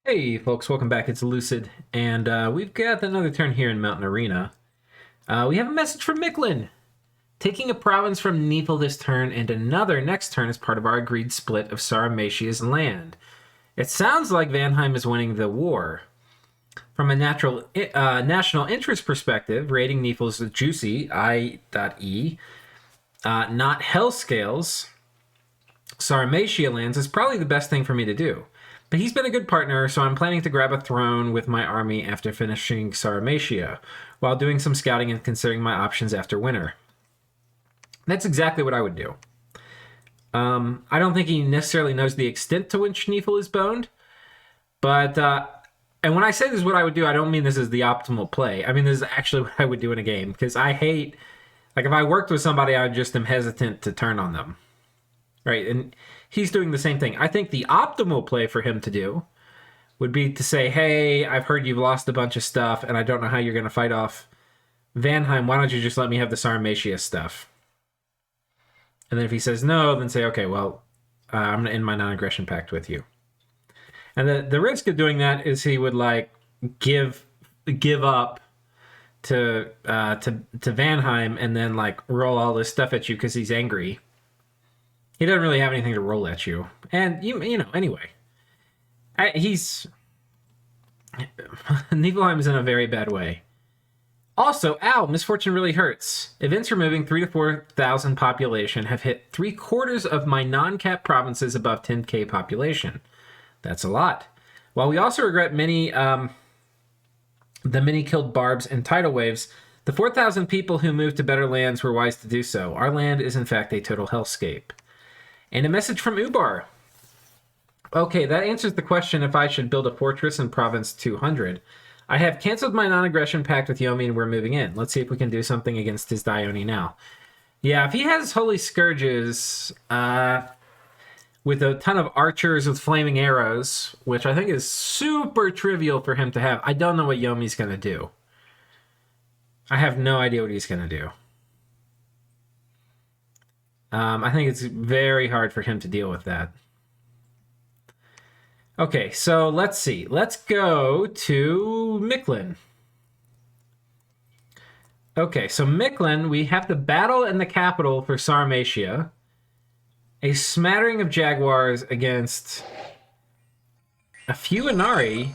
Hey folks, welcome back. It's Lucid, and we've got another turn here in Mountain Arena. We have a message from Micklin. Taking a province from Neepal this turn and another next turn as part of our agreed split of Saramatia's land. It sounds like Vanheim is winning the war. From a national interest perspective, raiding Neepal's juicy, I.E., not Hellscales, Sarmatia lands is probably the best thing for me to do. But he's been a good partner, so I'm planning to grab a throne with my army after finishing Sarmatia, while doing some scouting and considering my options after winter. That's exactly what I would do. I don't think he necessarily knows the extent to which Neefel is boned, but, and when I say this is what I would do, I don't mean this is the optimal play. I mean, this is actually what I would do in a game, because I hate, like, if I worked with somebody, I just am hesitant to turn on them. Right, and he's doing the same thing. I think the optimal play for him to do would be to say, hey, I've heard you've lost a bunch of stuff, and I don't know how you're going to fight off Vanheim. Why don't you just let me have the Sarmatia stuff? And then if he says no, then say, okay, well, I'm going to end my non-aggression pact with you. And the risk of doing that is he would, like, give up to Vanheim and then, like, roll all this stuff at you because he's angry. He doesn't really have anything to roll at you. And, you know, anyway. Niflheim is in a very bad way. Also, ow, misfortune really hurts. Events removing 3,000 to 4,000 population have hit 3/4 of my non-cap provinces above 10k population. That's a lot. While we also regret the many killed barbs and tidal waves, the 4,000 people who moved to better lands were wise to do so. Our land is in fact a total hellscape. And a message from Ubar. Okay, that answers the question if I should build a fortress in Province 200. I have canceled my non-aggression pact with Yomi and we're moving in. Let's see if we can do something against his Dione now. Yeah, if he has Holy Scourges with a ton of archers with flaming arrows, which I think is super trivial for him to have, I don't know what Yomi's going to do. I have no idea what he's going to do. I think it's very hard for him to deal with that. Okay, so let's see. Let's go to Micklin. Okay, so Micklin, we have the battle in the capital for Sarmatia. A smattering of jaguars against a few Inari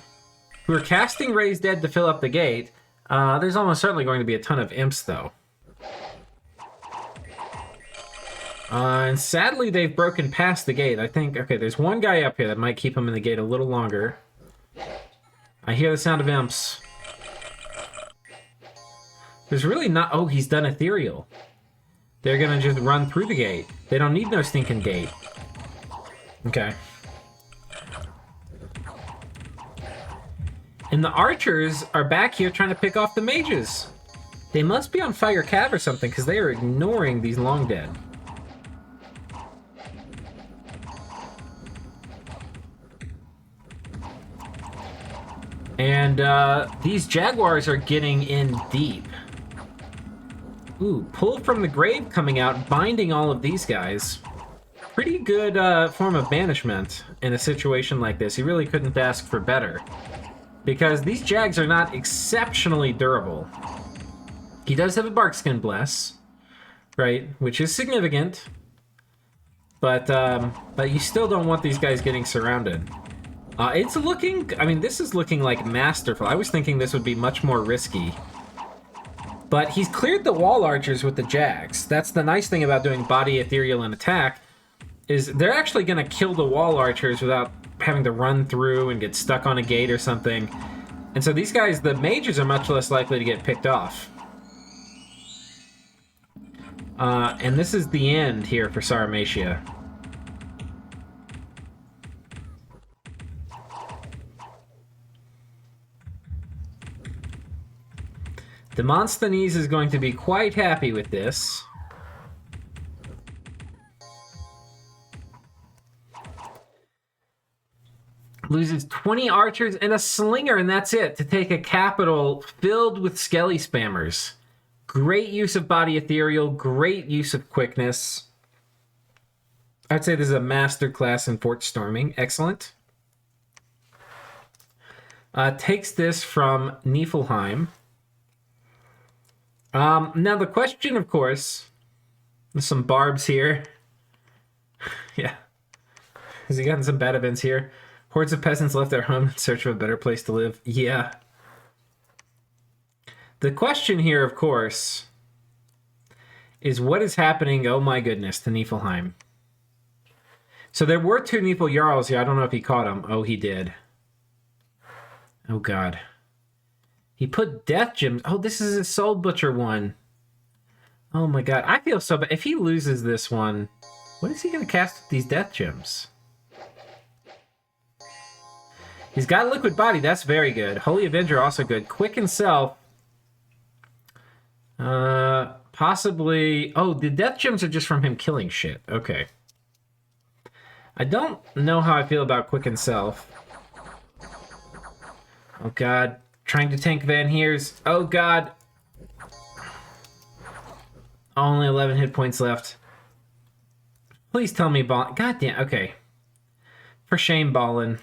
who are casting Raise Dead to fill up the gate. There's almost certainly going to be a ton of imps, though. And sadly, they've broken past the gate. I think, okay, there's one guy up here that might keep him in the gate a little longer. I hear the sound of imps. There's really not... Oh, he's done ethereal. They're going to just run through the gate. They don't need no stinking gate. Okay. And the archers are back here trying to pick off the mages. They must be on Fire Cav or something, because they are ignoring these long dead. And these jaguars are getting in deep. Ooh, pull from the grave coming out, binding all of these guys. Pretty good form of banishment in a situation like this. You really couldn't ask for better. Because these jags are not exceptionally durable. He does have a Barkskin Bless, right? Which is significant. But you still don't want these guys getting surrounded. It's looking... I mean, this is looking like masterful. I was thinking this would be much more risky. But he's cleared the wall archers with the jags. That's the nice thing about doing body, ethereal, and attack, is they're actually going to kill the wall archers without having to run through and get stuck on a gate or something. And so these guys, the mages, are much less likely to get picked off. And this is the end here for Sarmatia. Demosthenes is going to be quite happy with this. Loses 20 archers and a slinger, and that's it, to take a capital filled with skelly spammers. Great use of body ethereal, great use of quickness. I'd say this is a master class in fort storming. Excellent. Takes this from Niflheim. Now the question, of course, there's some barbs here. Yeah. Has he gotten some bad events here? Hordes of peasants left their home in search of a better place to live. Yeah. The question here, of course, is what is happening, oh my goodness, to Niflheim. So there were 2 Nifl Jarls here. I don't know if he caught them. Oh, he did. Oh, God. He put death gems. Oh, this is a Soul Butcher one. Oh, my God. I feel so bad. If he loses this one, what is he going to cast with these death gems? He's got Liquid Body. That's very good. Holy Avenger, also good. Quicken Self. Possibly... Oh, the death gems are just from him killing shit. Okay. I don't know how I feel about Quicken Self. Oh, God. Trying to tank Van Heers. Oh, God. Only 11 hit points left. Please tell me Ball... God damn. Okay. For shame, Ballin.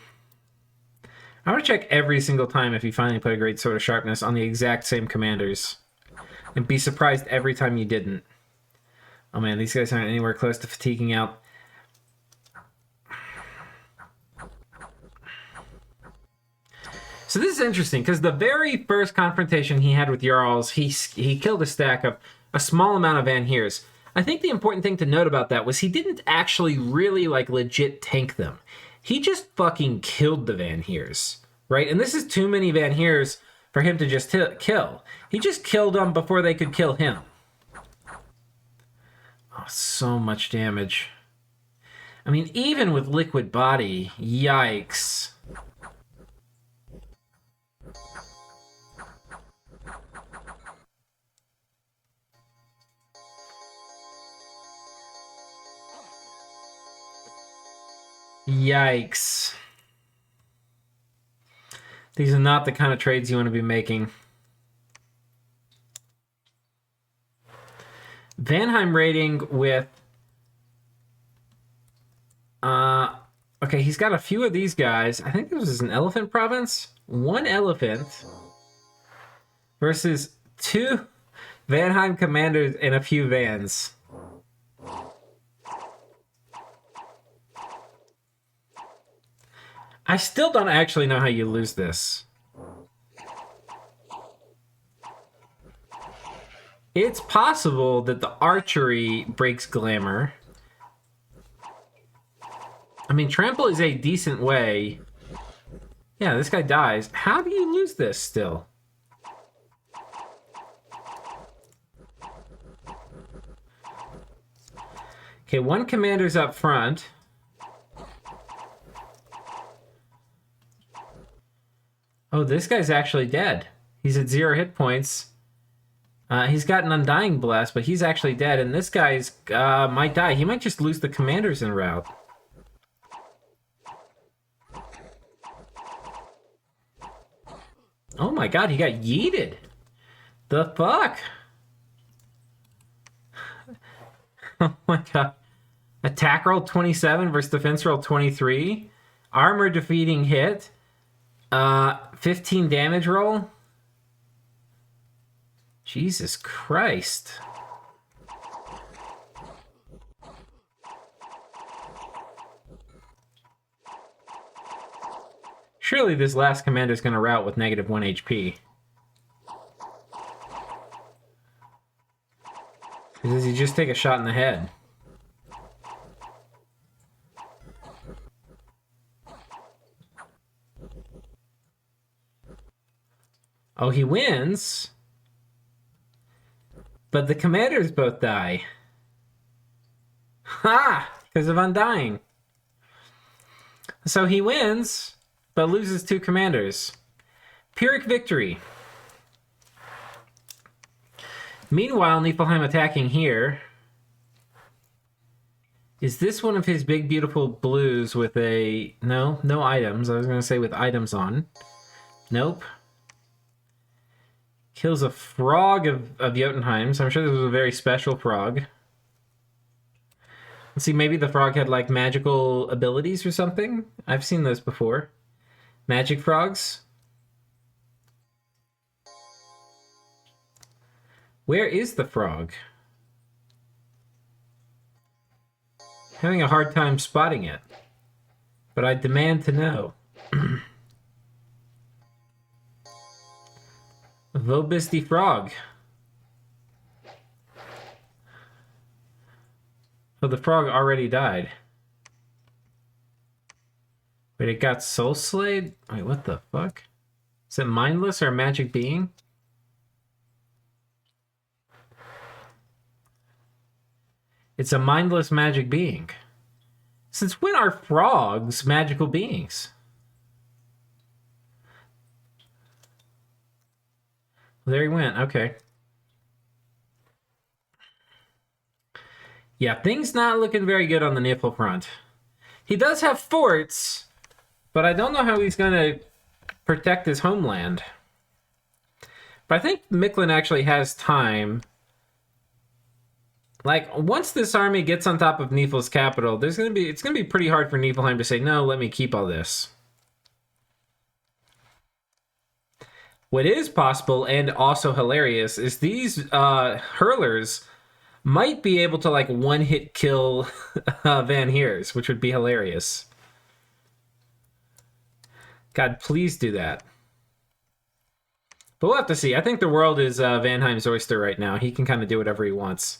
I want to check every single time if you finally put a Great Sword of Sharpness on the exact same commanders. And be surprised every time you didn't. Oh, man. These guys aren't anywhere close to fatiguing out. So this is interesting, because the very first confrontation he had with Jarls, he killed a stack of a small amount of Van Heers. I think the important thing to note about that was he didn't actually really, like, legit tank them. He just fucking killed the Van Heers, right? And this is too many Van Heers for him to just kill. He just killed them before they could kill him. Oh, so much damage. I mean, even with Liquid Body, yikes. Yikes. These are not the kind of trades you want to be making. Vanheim raiding with... Okay, he's got a few of these guys. I think this is an elephant province. 1 elephant versus 2 Vanheim commanders and a few vans. I still don't actually know how you lose this. It's possible that the archery breaks glamour. I mean, trample is a decent way. Yeah, this guy dies. How do you lose this still? Okay, 1 commander's up front. Oh, this guy's actually dead. He's at 0 hit points. He's got an Undying Blast, but he's actually dead. And this guy's might die. He might just lose the commanders en route. Oh my god, he got yeeted. The fuck? Oh my god. Attack roll 27 versus defense roll 23. Armor defeating hit. 15 damage roll. Jesus Christ. Surely this last commander is going to rout with -1 HP. Does he just take a shot in the head? Oh, he wins. But the commanders both die. Ha! Because of Undying. So he wins, but loses 2 commanders. Pyrrhic victory. Meanwhile, Niflheim attacking here. Is this one of his big, beautiful blues with a... No items. I was going to say with items on. Nope. Kills a frog of Jotunheim, so I'm sure this was a very special frog. Let's see, maybe the frog had, like, magical abilities or something? I've seen those before. Magic frogs. Where is the frog? Having a hard time spotting it. But I demand to know. Vobis the frog. Oh, the frog already died. Wait, it got soul slayed? Wait, what the fuck? Is it mindless or a magic being? It's a mindless magic being. Since when are frogs magical beings? Well, there he went. Okay. Yeah, things not looking very good on the Nifl front. He does have forts, but I don't know how he's going to protect his homeland. But I think Micklin actually has time. Like, once this army gets on top of Nifl's capital, it's gonna be pretty hard for Niflheim to say, no, let me keep all this. What is possible, and also hilarious, is these hurlers might be able to, like, one-hit kill Van Heers, which would be hilarious. God, please do that. But we'll have to see. I think the world is Vanheim's oyster right now. He can kind of do whatever he wants.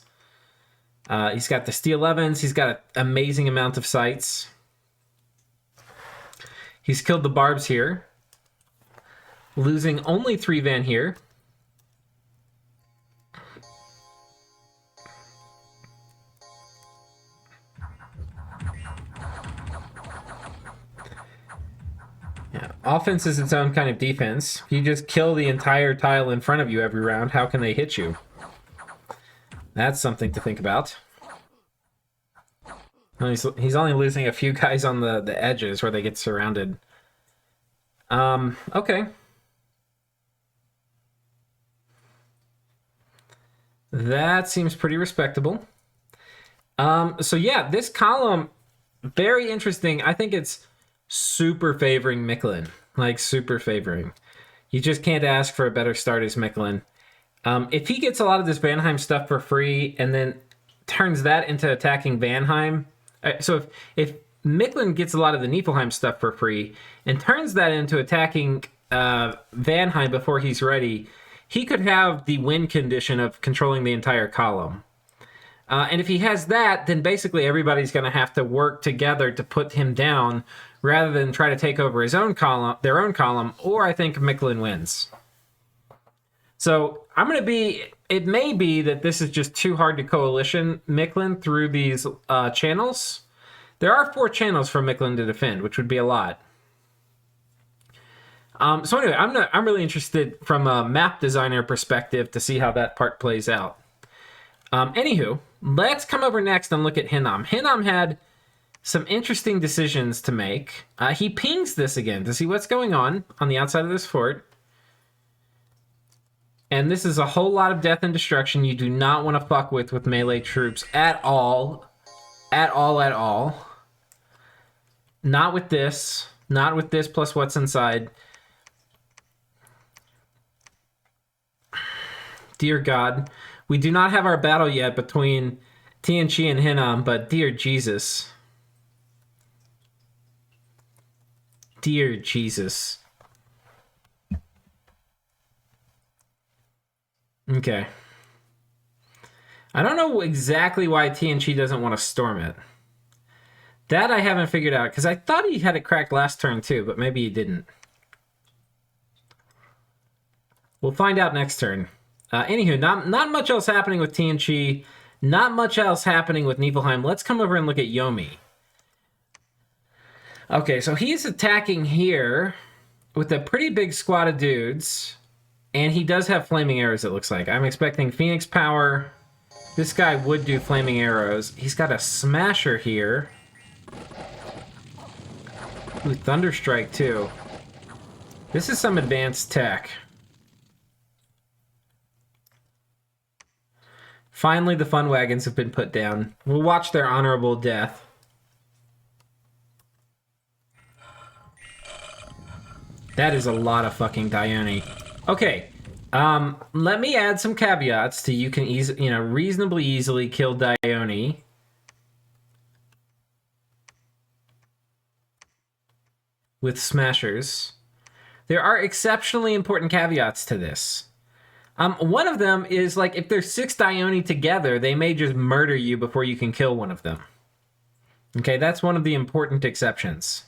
He's got the Steel 11s. He's got an amazing amount of sights. He's killed the barbs here, losing only 3 Van here. Yeah, offense is its own kind of defense. If you just kill the entire tile in front of you every round, how can they hit you? That's something to think about. He's only losing a few guys on the edges where they get surrounded. Okay. That seems pretty respectable. So yeah, this column, very interesting. I think it's super favoring Micklin. Like, super favoring. You just can't ask for a better start as Micklin. If he gets a lot of this Vanheim stuff for free and then turns that into attacking Vanheim... So if Micklin gets a lot of the Niflheim stuff for free and turns that into attacking Vanheim before he's ready, he could have the win condition of controlling the entire column. And if he has that, then basically everybody's going to have to work together to put him down rather than try to take over his own column, their own column, or I think Micklin wins. So I'm going to be... It may be that this is just too hard to coalition Micklin through these channels. There are 4 channels for Micklin to defend, which would be a lot. So anyway, I'm really interested from a map designer perspective to see how that part plays out. Anywho, let's come over next and look at Hinnom. Hinnom had some interesting decisions to make. He pings this again to see what's going on the outside of this fort. And this is a whole lot of death and destruction you do not want to fuck with melee troops at all. At all, at all. Not with this. Not with this plus what's inside. Dear God. We do not have our battle yet between Tianchi and Hinnom, but dear Jesus. Dear Jesus. Okay. I don't know exactly why Tianchi doesn't want to storm it. That I haven't figured out, because I thought he had it cracked last turn too, but maybe he didn't. We'll find out next turn. Anywho, not much else happening with Tianchi. Not much else happening with Niflheim. Let's come over and look at Yomi. Okay, so he's attacking here with a pretty big squad of dudes. And he does have flaming arrows, it looks like. I'm expecting Phoenix Power. This guy would do flaming arrows. He's got a Smasher here. Ooh, Thunderstrike, too. This is some advanced tech. Finally, the fun wagons have been put down. We'll watch their honorable death. That is a lot of fucking Dione. Okay, Let me add some caveats to you can reasonably easily kill Dione with smashers. There are exceptionally important caveats to this. One of them is, like, if there's 6 Dione together, they may just murder you before you can kill one of them. Okay, that's one of the important exceptions.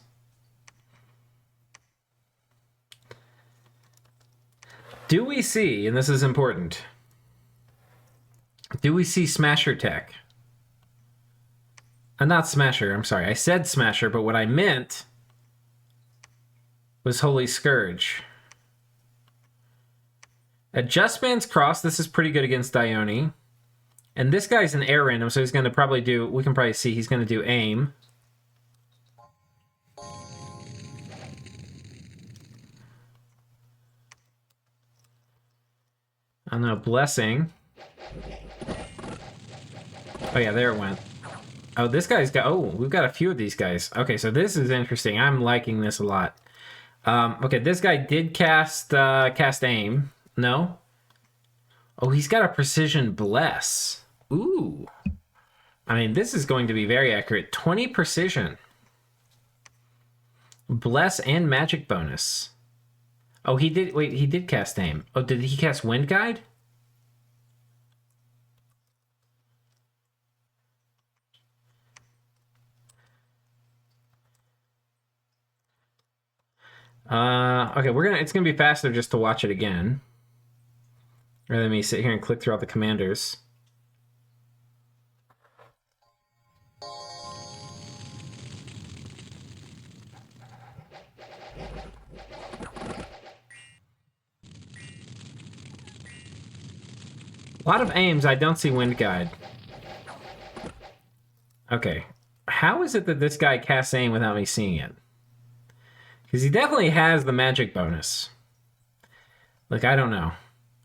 Do we see, and this is important, do we see Smasher tech? Not Smasher, I'm sorry. I said Smasher, but what I meant was Holy Scourge. At Just Man's Cross, this is pretty good against Dione. And this guy's an air random, so he's going to probably do, we can probably see he's going to do aim. I don't know, blessing. Oh yeah, there it went. Oh, this guy's got, oh, we've got a few of these guys. Okay, so this is interesting. I'm liking this a lot. Okay, this guy did cast aim. No? Oh, he's got a precision bless. Ooh. I mean, this is going to be very accurate. 20 precision. Bless and magic bonus. Oh, he did, wait, he did cast aim. Oh, did he cast wind guide? Okay, it's gonna be faster just to watch it again. Rather than me sit here and click through all the commanders. A lot of aims, I don't see wind guide. Okay. How is it that this guy casts aim without me seeing it? Because he definitely has the magic bonus. Like, I don't know.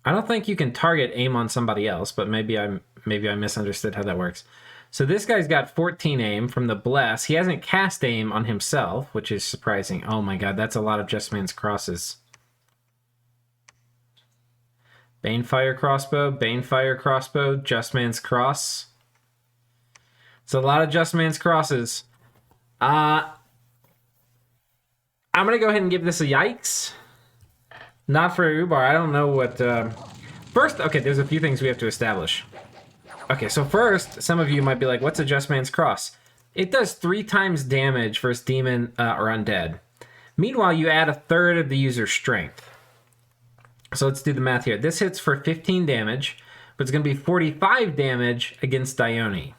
I don't think you can target aim on somebody else, but maybe I misunderstood how that works. So this guy's got 14 aim from the bless. He hasn't cast aim on himself, which is surprising. Oh my god, that's a lot of Just Man's crosses. Banefire crossbow, Just Man's cross. It's a lot of Just Man's crosses. I'm gonna go ahead and give this a yikes. Not for Ubar. I don't know what... First, okay, there's a few things we have to establish. Okay, so first, some of you might be like, what's a Just Man's Cross? It does 3 times damage versus demon or undead. Meanwhile, you add a third of the user's strength. So let's do the math here. This hits for 15 damage, but it's going to be 45 damage against Dione.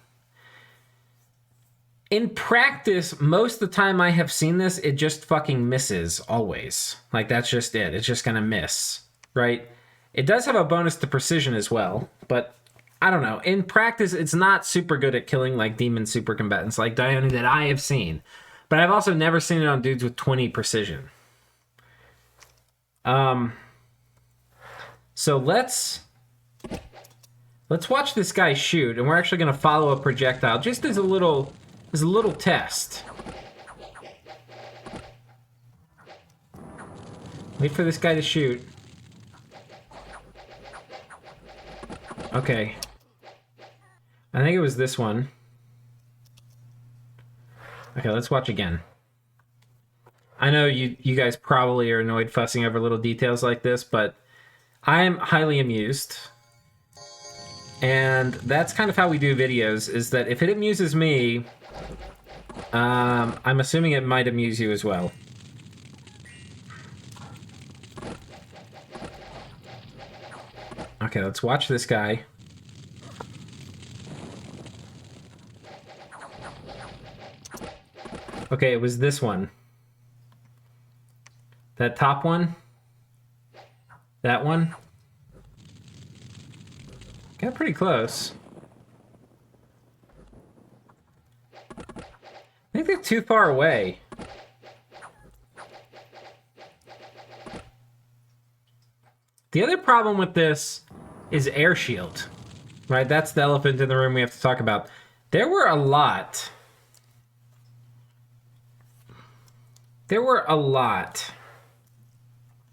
In practice, most of the time I have seen this, it just fucking misses, always. Like, that's just it. It's just going to miss, right? It does have a bonus to precision as well, but I don't know. In practice, it's not super good at killing, like, demon super combatants like Dione that I have seen. But I've also never seen it on dudes with 20 precision. So let's watch this guy shoot, and we're actually going to follow a projectile just as a little test. Wait for this guy to shoot. Okay. I think it was this one. Okay, let's watch again. I know you guys probably are annoyed fussing over little details like this, but I'm highly amused. And that's kind of how we do videos, is that if it amuses me, I'm assuming it might amuse you as well. Okay, let's watch this guy. Okay, it was this one. That top one. That one. Got pretty close. I think they're too far away. The other problem with this is air shield, right? That's the elephant in the room we have to talk about. There were a lot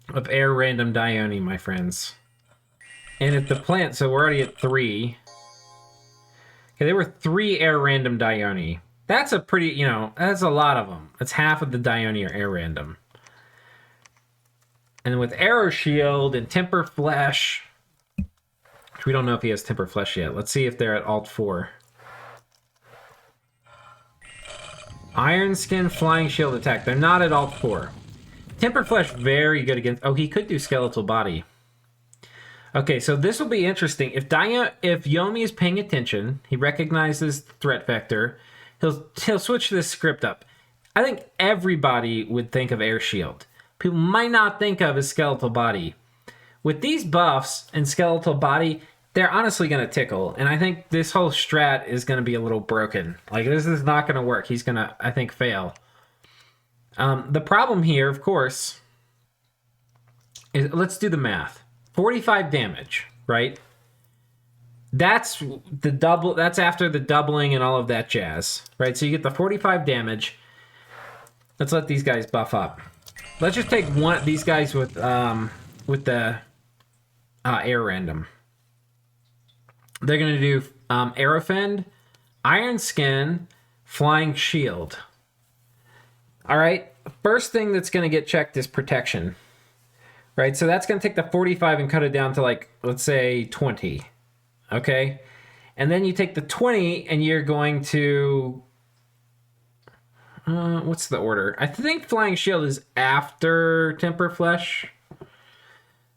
of air random Dione, my friends. And if the plant, so we're already at 3. Okay, there were 3 air random Dione. That's a pretty, that's a lot of them. That's half of the Dione are air random. And with Arrow Shield and Temper Flesh, which we don't know if he has Temper Flesh yet. Let's see if they're at Alt 4. Iron Skin, Flying Shield attack. They're not at Alt 4. Temper Flesh, very good against... Oh, he could do Skeletal Body. Okay, so this will be interesting. If Yomi is paying attention, he recognizes the threat vector, he'll switch this script up. I think everybody would think of Air Shield. People might not think of his Skeletal Body. With these buffs and Skeletal Body, they're honestly going to tickle. And I think this whole strat is going to be a little broken. Like, this is not going to work. He's going to, I think, fail. The problem here, of course, is, let's do the math. 45 damage, right? That's the double. That's after the doubling and all of that jazz, right? So you get the 45 damage. Let's let these guys buff up. Let's just take one of these guys with the air random. They're gonna do Aerofend, Iron Skin, Flying Shield. All right. First thing that's gonna get checked is protection. Right, so that's going to take the 45 and cut it down to, like, let's say 20, okay? And then you take the 20 and you're going to... what's the order? I think Flying Shield is after Temper Flesh.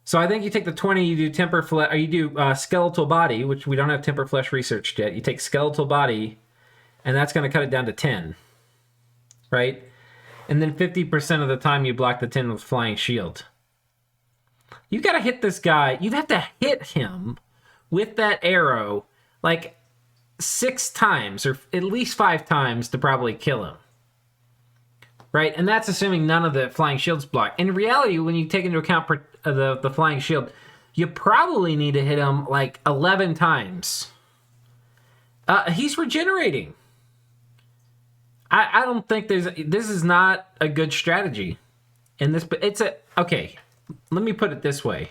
So I think you take the 20, you do Temper Flesh, or you do Skeletal Body, which we don't have Temper Flesh researched yet. You take Skeletal Body, and that's going to cut it down to 10, right? And then 50% of the time you block the 10 with Flying Shield. You got to hit this guy. You have to hit him with that arrow like 6 times or at least 5 times to probably kill him. Right? And that's assuming none of the Flying Shields block. In reality, when you take into account the Flying Shield, you probably need to hit him like 11 times. He's regenerating. I don't think this is not a good strategy. But it's okay. Let me put it this way.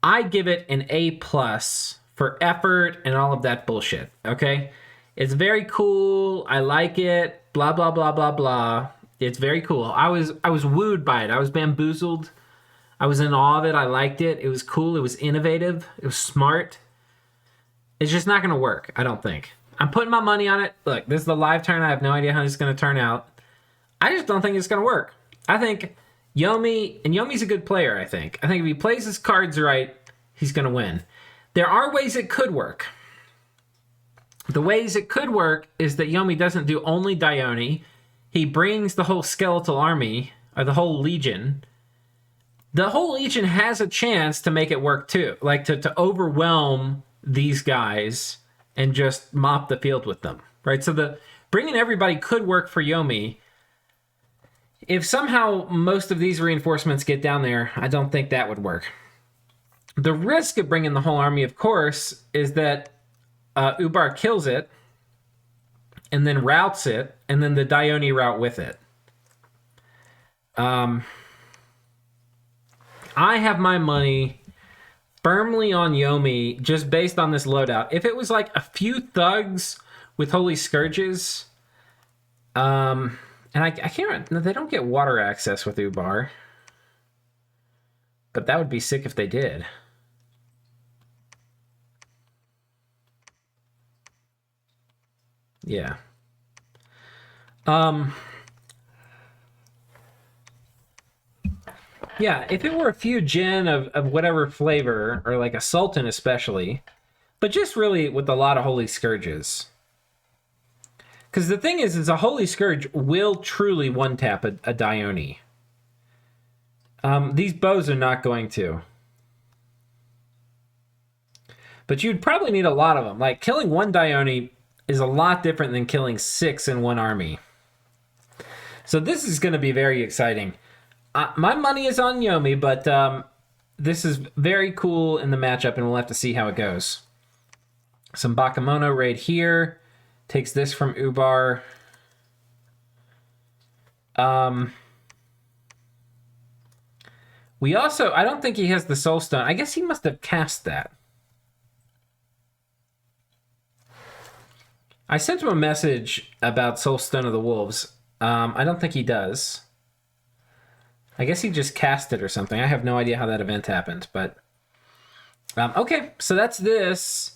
I give it an A+ for effort and all of that bullshit, okay? It's very cool. I like it. Blah, blah, blah, blah, blah. It's very cool. I was wooed by it. I was bamboozled. I was in awe of it. I liked it. It was cool. It was innovative. It was smart. It's just not going to work, I don't think. I'm putting my money on it. Look, this is the live turn. I have no idea how this is going to turn out. I just don't think it's going to work. I think... Yomi's a good player, I think. I think if he plays his cards right, he's going to win. There are ways it could work. The ways it could work is that Yomi doesn't do only Dione. He brings the whole skeletal army, or the whole legion. The whole legion has a chance to make it work too. Like to overwhelm these guys and just mop the field with them. Right? So bringing everybody could work for Yomi. If somehow most of these reinforcements get down there, I don't think that would work. The risk of bringing the whole army, of course, is that Ubar kills it, and then routes it, and then the Dione route with it. I have my money firmly on Yomi just based on this loadout. If it was like a few thugs with Holy Scourges... And I can't remember, they don't get water access with Ubar. But that would be sick if they did. Yeah. Yeah, if it were a few gin of whatever flavor, or like a Sultan especially, but just really with a lot of Holy Scourges. Because the thing is a Holy Scourge will truly one-tap a Dione. These bows are not going to. But you'd probably need a lot of them. Like, killing one Dione is a lot different than killing 6 in one army. So this is going to be very exciting. My money is on Yomi, but this is very cool in the matchup, and we'll have to see how it goes. Some Bakemono raid here. Takes this from Ubar. We also, I don't think he has the Soul Stone. I guess he must have cast that. I sent him a message about Soul Stone of the Wolves. I don't think he does. I guess he just cast it or something. I have no idea how that event happened, but... okay, so that's this.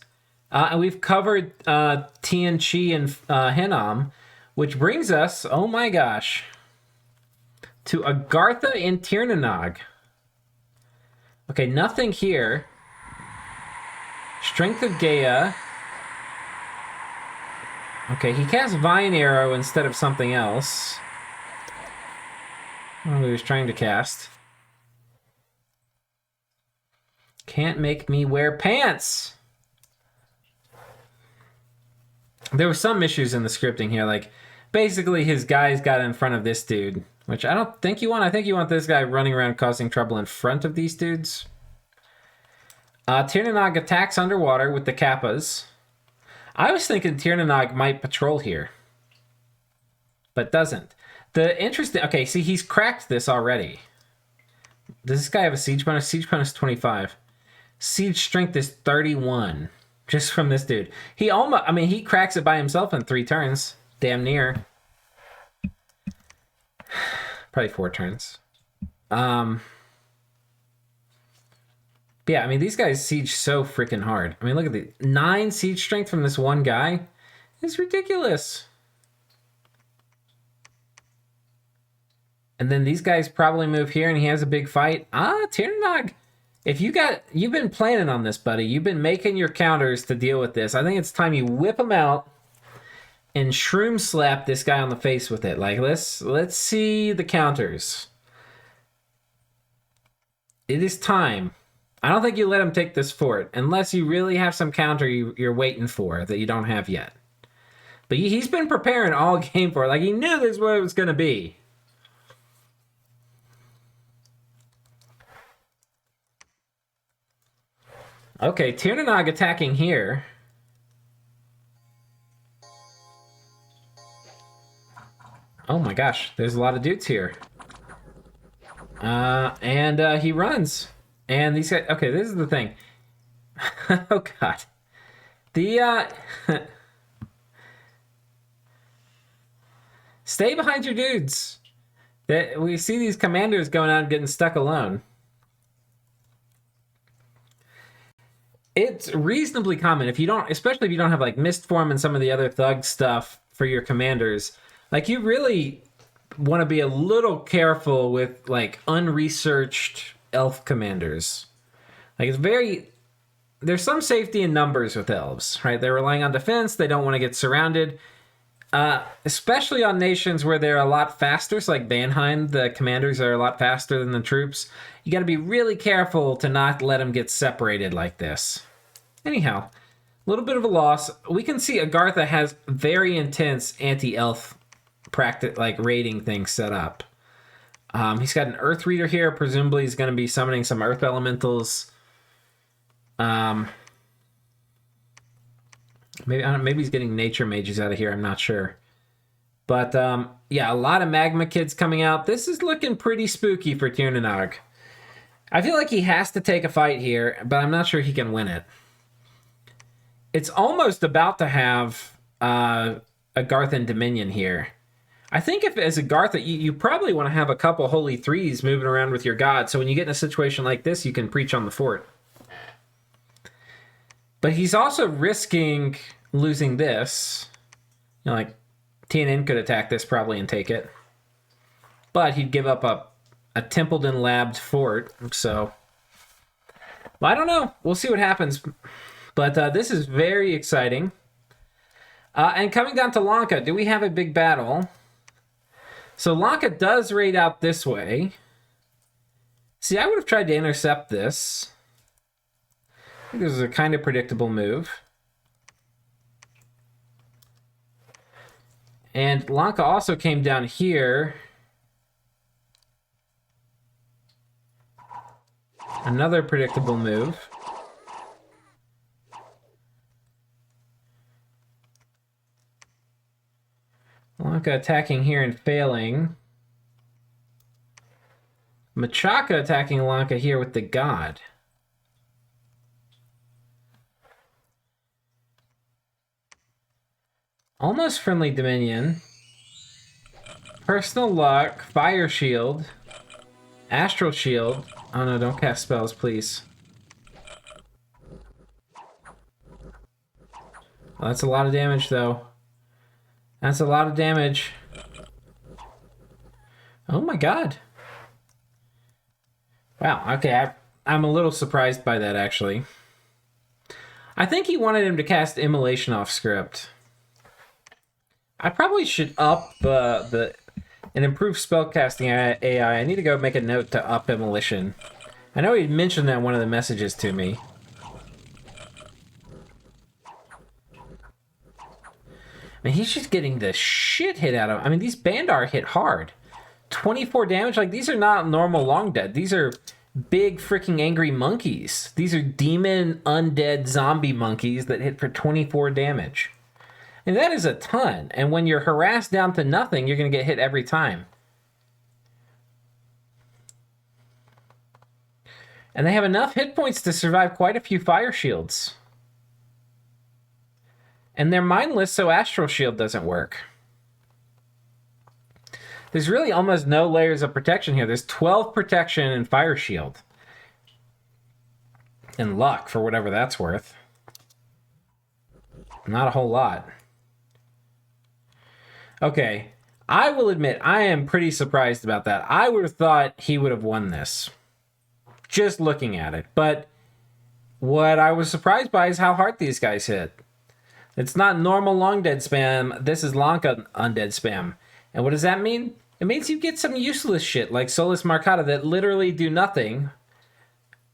And we've covered Tian Chi and Hinam, which brings us, oh my gosh, to Agartha in Tirnanog. Okay, nothing here. Strength of Gaia. Okay, he cast Vine Arrow instead of something else. What he was trying to cast. Can't make me wear pants! There were some issues in the scripting here, like, basically his guys got in front of this dude, which I don't think you want. I think you want this guy running around causing trouble in front of these dudes. Tirnanog attacks underwater with the Kappas. I was thinking Tirnanog might patrol here, but doesn't. The interesting... Okay, see, he's cracked this already. Does this guy have a siege bonus? Siege bonus 25. Siege strength is 31. Just from this dude. He almost... I mean, he cracks it by himself in 3 turns. Damn near. Probably 4 turns. Yeah, I mean, these guys siege so freaking hard. I mean, look at the 9 siege strength from this one guy. It's ridiculous. And then these guys probably move here and he has a big fight. Tirnanog. If you've been planning on this, buddy. You've been making your counters to deal with this. I think it's time you whip them out and shroom slap this guy on the face with it. Like, let's see the counters. It is time. I don't think you let him take this fort unless you really have some counter you're waiting for that you don't have yet. But he's been preparing all game for it. Like, he knew this was what it was going to be. Okay, Tirnanog attacking here. Oh my gosh, there's a lot of dudes here. And he runs. And these guys... Okay, this is the thing. Oh god. The, Stay behind your dudes. We see these commanders going out and getting stuck alone. It's reasonably common if you don't, especially if you don't have like Mistform and some of the other thug stuff for your commanders. Like, you really want to be a little careful with like unresearched elf commanders. Like, there's some safety in numbers with elves, right? They're relying on defense. They don't want to get surrounded. Especially on nations where they're a lot faster. So like Banheim, the commanders are a lot faster than the troops. You got to be really careful to not let them get separated like this. Anyhow, a little bit of a loss. We can see Agartha has very intense anti-elf practice, like raiding things set up. He's got an Earth Reader here. Presumably he's going to be summoning some Earth Elementals. Maybe he's getting Nature Mages out of here. I'm not sure. But, yeah, a lot of Magma Kids coming out. This is looking pretty spooky for Tirnanog. I feel like he has to take a fight here, but I'm not sure he can win it. It's almost about to have Agarthan Dominion here. I think if as Agartha, you probably want to have a couple Holy Threes moving around with your god, so when you get in a situation like this, you can preach on the fort. But he's also risking losing this. You know, like, TNN could attack this probably and take it. But he'd give up a Templeton labbed fort, so... Well, I don't know. We'll see what happens. But this is very exciting. And coming down to Lanka, do we have a big battle? So Lanka does raid out this way. See, I would have tried to intercept this. I think this is a kind of predictable move. And Lanka also came down here. Another predictable move. Lanka attacking here and failing. Machaka attacking Lanka here with the God. Almost friendly Dominion. Personal Luck, Fire Shield, Astral Shield. Oh no, don't cast spells, please. Well, that's a lot of damage, though. That's a lot of damage. Oh my god. Wow, okay, I'm a little surprised by that, actually. I think he wanted him to cast Immolation off script. I probably should up and improve spellcasting AI. I need to go make a note to up Immolation. I know he mentioned that in one of the messages to me. I mean, he's just getting the shit hit out of him. I mean, these Bandar hit hard. 24 damage? Like, these are not normal Long Dead. These are big freaking angry monkeys. These are demon, undead, zombie monkeys that hit for 24 damage. And that is a ton. And when you're harassed down to nothing, you're going to get hit every time. And they have enough hit points to survive quite a few fire shields. And they're mindless, so Astral Shield doesn't work. There's really almost no layers of protection here. There's 12 protection and Fire Shield. And luck, for whatever that's worth. Not a whole lot. Okay, I will admit, I am pretty surprised about that. I would have thought he would have won this. Just looking at it. But what I was surprised by is how hard these guys hit. It's not normal Long Dead spam. This is Lanka undead spam. And what does that mean? It means you get some useless shit like Solus Marcata that literally do nothing,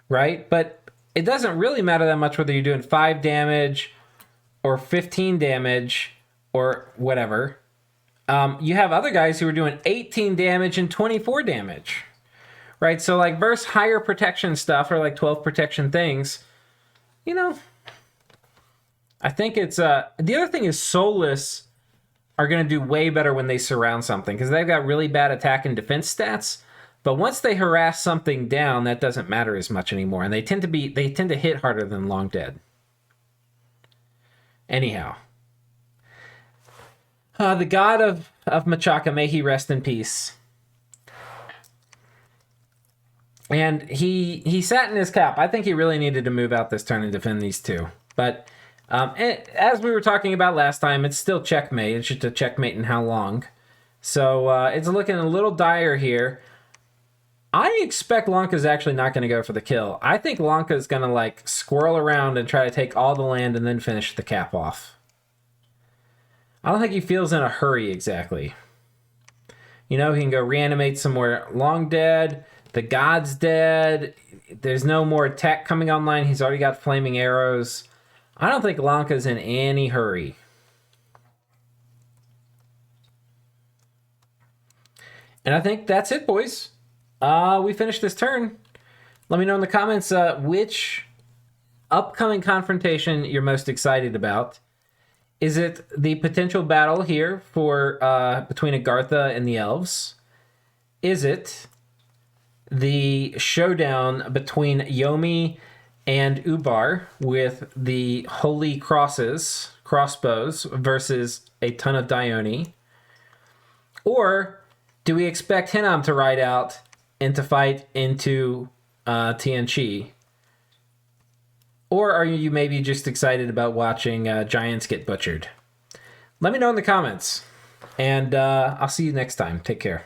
right? But it doesn't really matter that much whether you're doing 5 damage or 15 damage or whatever. You have other guys who are doing 18 damage and 24 damage, right? So like versus higher protection stuff or like 12 protection things, you know, I think it's... the other thing is Solus are going to do way better when they surround something because they've got really bad attack and defense stats. But once they harass something down, that doesn't matter as much anymore. And they tend to hit harder than Long Dead. Anyhow. The god of Machaka, may he rest in peace. And he sat in his cap. I think he really needed to move out this turn and defend these two. But as we were talking about last time, it's still checkmate. It's just a checkmate in how long. So it's looking a little dire here. I expect Lanka's actually not going to go for the kill. I think Lanka's going to like squirrel around and try to take all the land and then finish the cap off. I don't think he feels in a hurry exactly. You know, he can go reanimate some more Long Dead. The God's dead. There's no more attack coming online. He's already got flaming arrows. I don't think Lanka's in any hurry. And I think that's it, boys. We finished this turn. Let me know in the comments which upcoming confrontation you're most excited about. Is it the potential battle here for between Agartha and the elves? Is it the showdown between Yomi and Ubar with the holy crossbows versus a ton of Dione? Or do we expect Hinam to ride out and to fight into Tianchi? Or are you maybe just excited about watching giants get butchered? Let me know in the comments. And I'll see you next time. Take care.